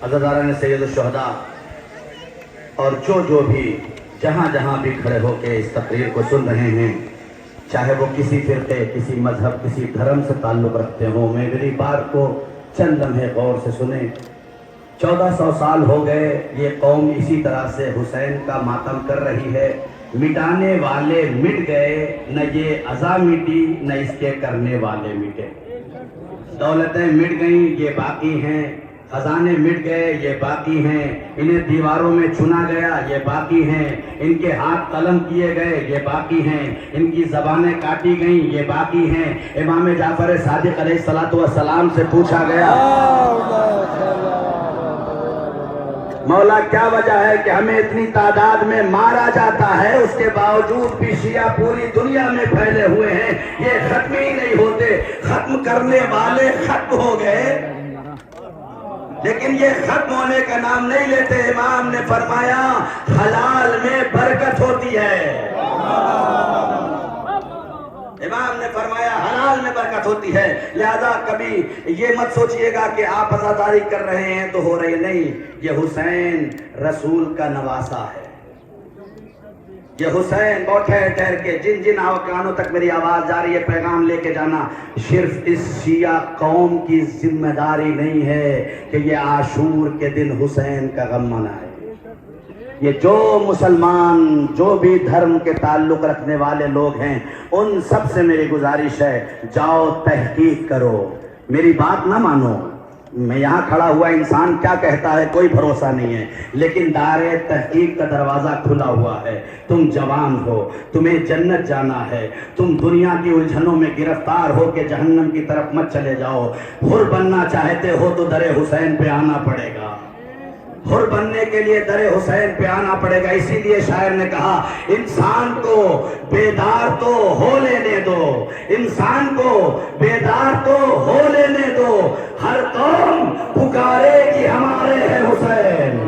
عزاداران سید الشہداء اور جو بھی جہاں جہاں بھی کھڑے ہو کے اس تقریر کو سن رہے ہیں، چاہے وہ کسی فرقے، کسی مذہب، کسی دھرم سے تعلق رکھتے ہوں، میری بات کو چند لمحے غور سے سنیں۔ 1400 سال ہو گئے یہ قوم اسی طرح سے حسین کا ماتم کر رہی ہے۔ مٹانے والے مٹ گئے، نہ یہ عزا مٹی نہ اس کے کرنے والے مٹے۔ دولتیں مٹ گئیں، یہ باقی ہیں، خزانے مٹ گئے، یہ باقی ہیں، انہیں دیواروں میں چنا گیا، یہ باقی ہیں، ان کے ہاتھ قلم کیے گئے، یہ باقی ہیں، ان کی زبانیں کاٹی گئیں، یہ باقی ہیں۔ امام جعفر صادق علیہ السلام سے پوچھا گیا، مولا کیا وجہ ہے کہ ہمیں اتنی تعداد میں مارا جاتا ہے، اس کے باوجود بھی شیعہ پوری دنیا میں پھیلے ہوئے ہیں، یہ ختم ہی نہیں ہوتے، ختم کرنے والے ختم ہو گئے لیکن یہ ختم ہونے کا نام نہیں لیتے۔ امام نے فرمایا حلال میں برکت ہوتی ہے، امام نے فرمایا حلال میں برکت ہوتی ہے، لہذا کبھی یہ مت سوچئے گا کہ آپ عزاداری کر رہے ہیں تو ہو رہی نہیں، یہ حسین رسول کا نواسا ہے، یہ حسین بہت ٹھہر کے جن کانوں تک میری آواز جا رہی ہے پیغام لے کے جانا، صرف اس شیعہ قوم کی ذمہ داری نہیں ہے کہ یہ عاشور کے دن حسین کا غم منائے۔ یہ جو مسلمان جو بھی دھرم کے تعلق رکھنے والے لوگ ہیں ان سب سے میری گزارش ہے، جاؤ تحقیق کرو، میری بات نہ مانو، میں یہاں کھڑا ہوا انسان کیا کہتا ہے کوئی بھروسہ نہیں ہے، لیکن دائرے تحقیق کا دروازہ کھلا ہوا ہے۔ تم جوان ہو، تمہیں جنت جانا ہے، تم دنیا کی الجھنوں میں گرفتار ہو کے جہنم کی طرف مت چلے جاؤ۔ حر بننا چاہتے ہو تو در حسین پہ آنا پڑے گا، حر بننے کے لیے در حسین پہ آنا پڑے گا۔ اسی لیے شاعر نے کہا انسان کو بیدار تو ہو لینے دو، انسان کو بیدار تو ہو لینے دو، ہر قوم پکارے کہ ہمارے ہے حسین۔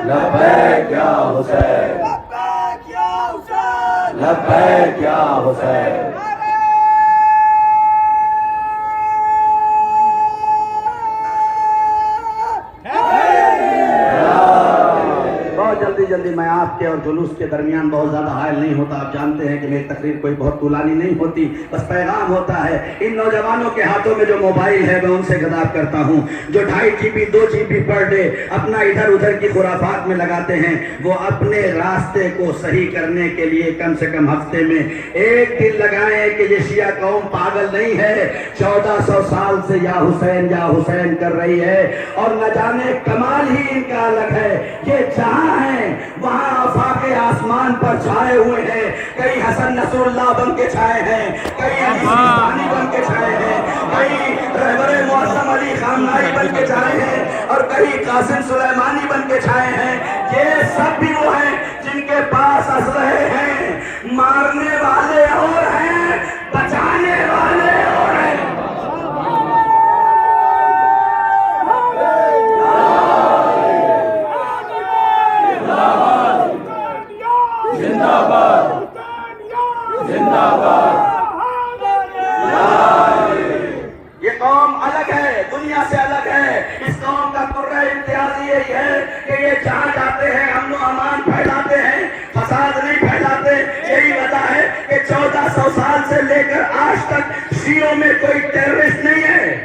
لبیک یا حسین، لبیک یا حسین۔ جلدی میں آپ کے اور جلوس کے درمیان بہت زیادہ حائل نہیں ہوتا، آپ جانتے ہیں کہ میری تقریر کوئی بہت طولانی نہیں ہوتی، بس پیغام ہوتا ہے۔ ان نوجوانوں کے ہاتھوں میں جو موبائل ہے میں ان سے خطاب کرتا ہوں، جو 2.5 GB 2 GB پر ڈے اپنا ادھر ادھر کی خرافات میں لگاتے ہیں، وہ اپنے راستے کو صحیح کرنے کے لیے کم سے کم ہفتے میں ایک دن لگائیں کہ یہ شیعہ قوم پاگل نہیں ہے، 1400 سال سے یا حسین کر رہی ہے، اور نہ جانے کمال ہی ان کا الگ ہے، یہ جہاں ہیں وہاں آفاق آسمان پر چھائے ہوئے ہیں، کئی حسن نصر اللہ بن کے چھائے ہیں، کئی علی سیستانی بن کے چھائے ہیں، کئی رہبر معظم علی خامنائی بن کے چھائے ہیں، اور کئی قاسم سلیمانی بن کے چھائے ہیں۔ یہ سب بھی وہ ہیں جن کے پاس اسلحے ہیں، مارنے والے اور ہیں، بچانے والے اور ہیں۔ یہ قوم الگ ہے، دنیا سے الگ ہے۔ اس قوم کا قرہ امتیازی یہی ہے کہ یہ جہاں جاتے ہیں امن و امان پھیلاتے ہیں، فساد نہیں پھیلاتے۔ یہی وجہ ہے کہ 1400 سال سے لے کر آج تک شیعوں میں کوئی ٹیررسٹ نہیں ہے،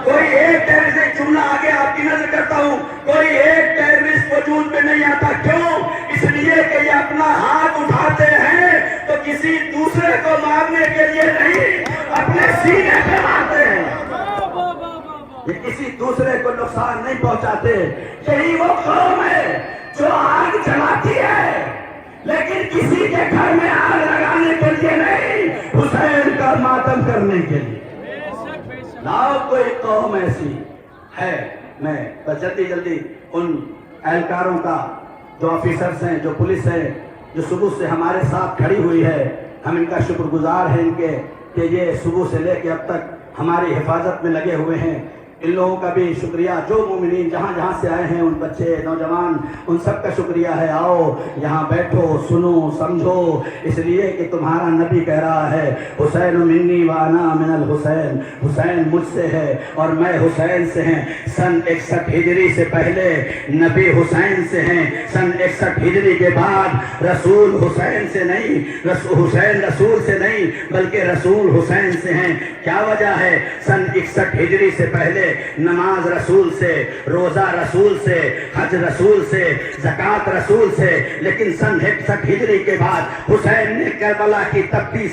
کوئی ایک ٹیررسٹ، جملہ آگے آپ کی نظر کرتا ہوں، کوئی ایک ٹیررسٹ وجود میں نہیں آتا۔ کیوں؟ اس لیے کہ یہ اپنا ہاتھ اٹھاتے ہیں تو کسی دوسرے کو مارنے کے لیے نہیں، اپنے سینے پہ مارتے ہیں، یہ کسی دوسرے کو نقصان نہیں پہنچاتے۔ یہی وہ قوم ہے جو آگ جلاتی ہے لیکن کسی کے گھر میں آگ لگانے کے لیے نہیں، حسین کا ماتم کرنے کے لیے۔ لاؤ کوئی قوم ایسی ہے۔ میں بس جلدی ان اہلکاروں کا، جو آفیسرز ہیں، جو پولیس ہے، جو صبح سے ہمارے ساتھ کھڑی ہوئی ہے، ہم ان کا شکر گزار ہیں ان کے کہ یہ صبح سے لے کے اب تک ہماری حفاظت میں لگے ہوئے ہیں۔ ان لوگوں کا بھی شکریہ، جو مومنین جہاں جہاں سے آئے ہیں، ان بچے نوجوان، ان سب کا شکریہ ہے۔ آؤ یہاں بیٹھو، سنو، سمجھو، اس لیے کہ تمہارا نبی کہہ رہا ہے حسین منی وانا من الحسین، حسین مجھ سے ہے اور میں حسین سے ہیں۔ سن 61 ہجری سے پہلے نبی حسین سے ہیں، سن 61 ہجری کے بعد رسول حسین سے نہیں، حسین رسول سے نہیں بلکہ رسول حسین سے ہیں۔ کیا وجہ ہے؟ سن 61 ہجری سے پہلے نماز رسول سے، روزہ رسول سے، حج رسول سے، زکوٰۃ رسول سے، لیکن سن 61 ہجری کے بعد حسین نے کربلا کی تپتی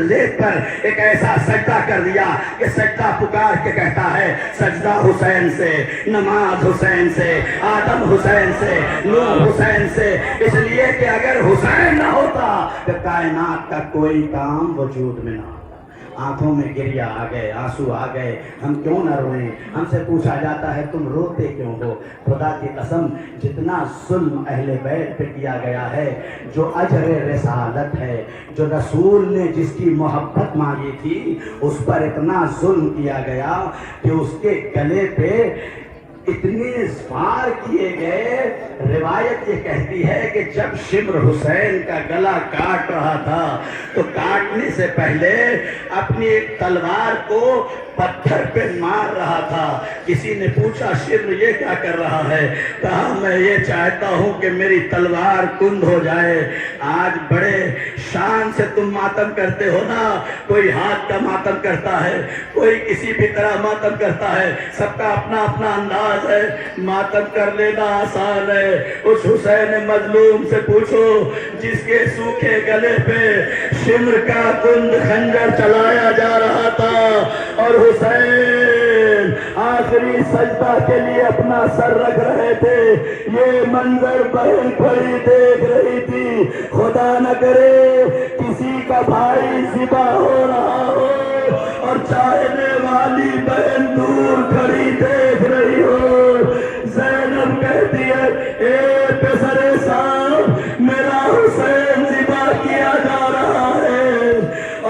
ریت پر ایک ایسا سجدہ کر دیا کہ سجدہ پکار کے کہتا ہے سجدہ حسین سے، نماز حسین سے، آدم حسین سے، نوح حسین سے۔ اس لیے کہ اگر حسین نہ ہوتا تو کائنات کا کوئی کام وجود میں نہ ہوتا۔ آنکھوں میں گریہ آ گئے، آنسو آ گئے، ہم کیوں نہ روئیں؟ ہم سے پوچھا جاتا ہے تم روتے کیوں ہو؟ خدا کی قسم جتنا ظلم اہل بیت پہ کیا گیا ہے، جو اجر رسالت ہے، جو رسول نے جس کی محبت مانگی تھی، اس پر اتنا ظلم کیا گیا کہ اس کے گلے پہ اتنے وار کیے گئے۔ روایت یہ کہتی ہے کہ جب شمر حسین کا گلا کاٹ رہا تھا تو کاٹنے سے پہلے اپنی تلوار کو پتھر پہ مار رہا تھا۔ کسی نے پوچھا شمر یہ کیا کر رہا ہے؟ کہا میں یہ چاہتا ہوں کہ میری تلوار کند ہو جائے۔ آج بڑے شان سے تم ماتم کرتے ہو نا، کوئی ہاتھ کا ماتم کرتا ہے، کوئی کسی بھی طرح ماتم کرتا ہے، سب کا اپنا اپنا انداز ہے۔ ماتم کر لینا آسان ہے، اس حسین مظلوم سے پوچھو جس کے سوکھے گلے پہ شمر کا کند خنجر چلایا جا رہا تھا، اور حسین آخری سجدہ کے لیے اپنا سر رکھ رہے تھے۔ یہ منظر بہن کھڑی دیکھ رہی تھی، خدا نہ کرے کسی کا بھائی ذبح ہو رہا ہو اور چاہنے والی بہن دور کھڑی دیکھ رہی ہو۔ زینب کہتی ہے اے پسر صاحب، میرا حسین ذبح کیا جا رہا ہے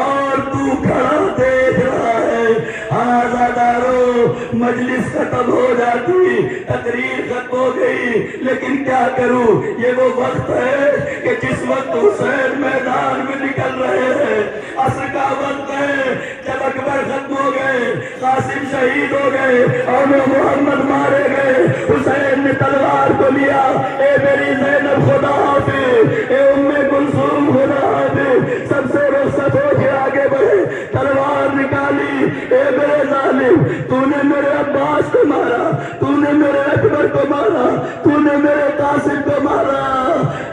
اور تو کھڑا دیکھ رہا ہے۔ آزادارو، مجلس ختم ہو جاتی، تقریر ختم ہو گئی، لیکن کیا کروں؟ یہ وہ وقت ہے کہ جس وقت حسین میدان میں نکل رہے ہیں، عصر کا وقت ہے جب اکبر ختم ہو گئے، قاسم شہید ہو گئے اور وہ محمد مارے گئے۔ حسین نے تلوار کو لیا، اے میری زینب خدا حافظ، اے ام کلثوم خدا حافظ، سب سے رخصت ہو کے آگے بڑھے، تلوار نکالی۔ اے میرے ظالم، تو نے میرے عباس کو مارا، تو نے میرے اکبر کو مارا، تو نے میرے قاسم کو مارا۔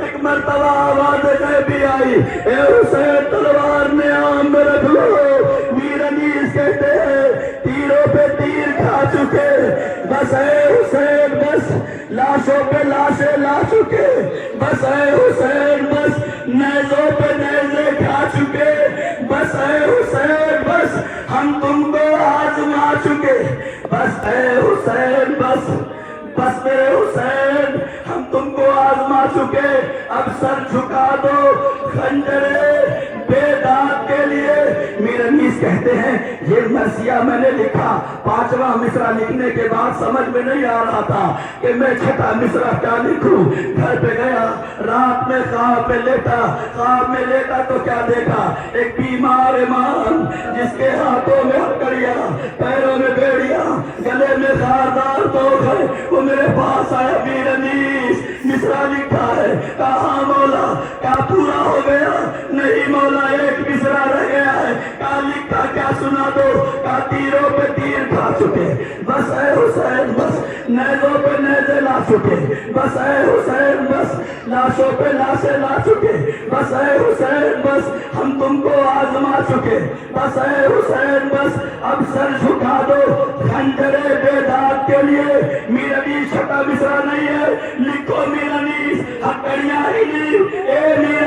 ایک مرتبہ آواز غیبی آئی، اے حسین تلوار نے عام میں رکھ لو۔ میر انیس کہتے ہیں تیروں پہ تیر کھا چکے، بس اے حسین بس، لاشوں پہ لاشیں لا چکے، بس اے حسین بس، نیزوں پہ نیزے کھا چکے، بس اے حسین بس، ہم تم کو آزما چکے، بس اے حسین بس، بس میرے حسین ہم تم کو آزما چکے، اب سر جھکا دو خنجرے بے داد کے لیے۔ میر انیس کہتے ہیں یہ مرثیہ میں نے لکھا، 5واں مصرع لکھنے کے بعد سمجھ میں نہیں آ رہا تھا کہ میں 6واں مصرع کیا لکھوں۔ گھر پہ گیا، رات میں خواب میں لیٹا، خواب میں لیٹا تو کیا دیکھا؟ ایک بیمار امام جس کے ہاتھوں میں ہتھکڑیاں، پیروں میں بیڑیاں، گلے میں خاردار توق ہے، وہ میرے پاس آیا۔ میر انیس مصرع لکھا ہے، کہا مولا کیا پورا ہو گیا؟ نہیں مولا ایک مصرع رہ گیا ہے۔ کہا لکھا کیا؟ سنا دو۔ کہا تیروں پہ تیر کھا چکے، بس اے حسین بس، نیزوں پہ نیزے لا چکے، بس اے حسین بس، لاشوں پہ لاشیں لا چکے، بس اے حسین بس، ہم تم کو آزما چکے، بس اے حسین بس، اب سر جھکا دو خنجرے بے داد کے لیے۔ میر انیس چھٹا مصرع نہیں ہے، لکھو میر انیس ہتھکڑیاں ہی نہیں، اے میر